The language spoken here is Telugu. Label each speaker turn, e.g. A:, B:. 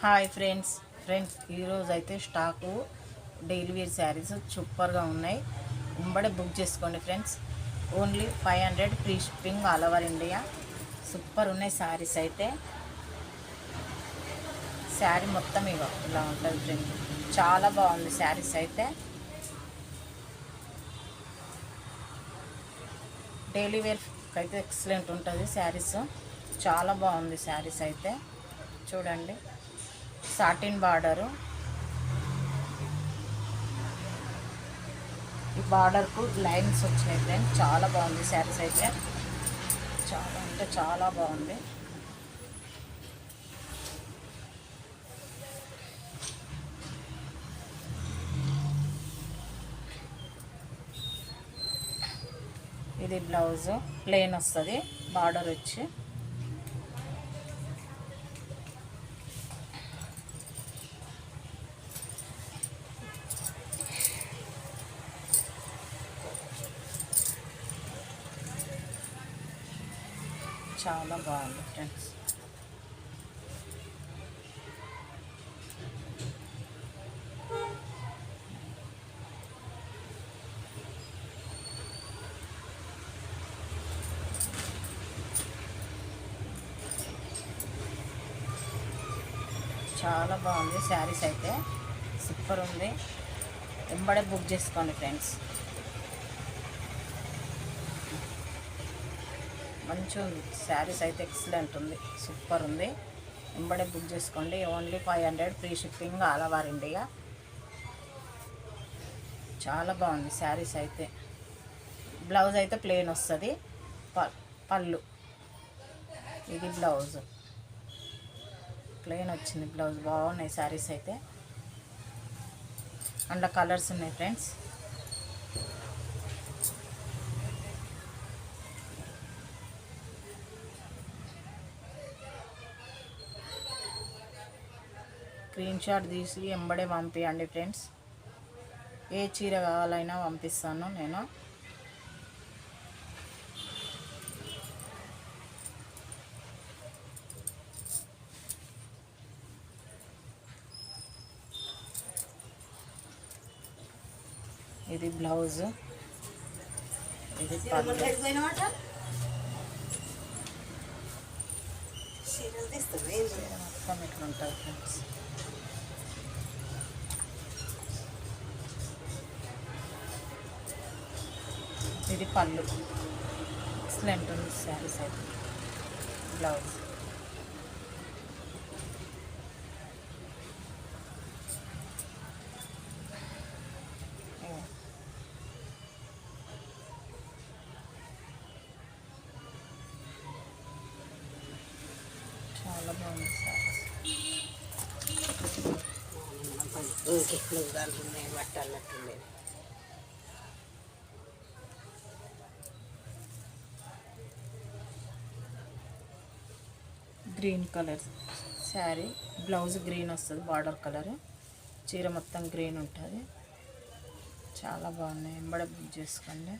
A: హాయ్ ఫ్రెండ్స్ ఈరోజు అయితే స్టాకు డైలీ వేర్ శారీస్ సూపర్గా ఉన్నాయి. వెంబడే బుక్ చేసుకోండి friends. Only 500 free shipping all over India. Super ఉన్నాయి శారీస్ అయితే. శారీ మొత్తం ఇలా ఉంటుంది ఫ్రెండ్స్. చాలా బాగుంది శారీస్ అయితే. డైలీ వేర్ అయితే ఎక్సలెంట్ ఉంటుంది శారీస్. చాలా బాగుంది శారీస్ అయితే. చూడండి, సాటిన్ బార్డరు, ఈ బార్డర్కు లైన్స్ వచ్చినాయి ఫ్రెండ్స్. చాలా బాగుంది శారీస్ అయితే. చాలా అంటే చాలా బాగుంది. ఇది బ్లౌజ్ ప్లెయిన్ వస్తుంది, బార్డర్ వచ్చి చాలా బాగుంది ఫ్రెండ్స్. చాలా బాగుంది శారీస్ అయితే. సూపర్ ఉంది. వెంబడే బుక్ చేసుకోండి ఫ్రెండ్స్. మంచిగా ఉంది శారీస్ అయితే. ఎక్సలెంట్ ఉంది, సూపర్ ఉంది. వెంబడే బుక్ చేసుకోండి. Only 500 free shipping all over India. చాలా బాగుంది శారీస్ అయితే. బ్లౌజ్ అయితే ప్లెయిన్ వస్తుంది, పళ్ళు ఇది బ్లౌజ్ ప్లెయిన్ వచ్చింది. బ్లౌజ్ బాగున్నాయి శారీస్ అయితే. అందులో కలర్స్ ఉన్నాయి ఫ్రెండ్స్. స్క్రీన్ షాట్ తీసి వెంబడే పంపించండి ఫ్రెండ్స్. ఏ చీర కావాలైనా పంపిస్తాను నేను. ఇది బ్లౌజ్, ఇది పళ్ళు. మొత్తం ఇట్లుంటుంది ఫ్రెండ్స్. ఇది పళ్ళు. ఎక్సలెంట్ ఉంది శారీస్ అయితే. బ్లౌజ్ చాలా బాగుంది శారీస్. బట్ట అన్నట్టుండే. Green colour sari, blouse green వస్తుంది, బార్డర్ కలర్. చీర మొత్తం గ్రీన్ ఉంటుంది. చాలా బాగున్నాయి. వెంబడే బుక్ చేసుకోండి.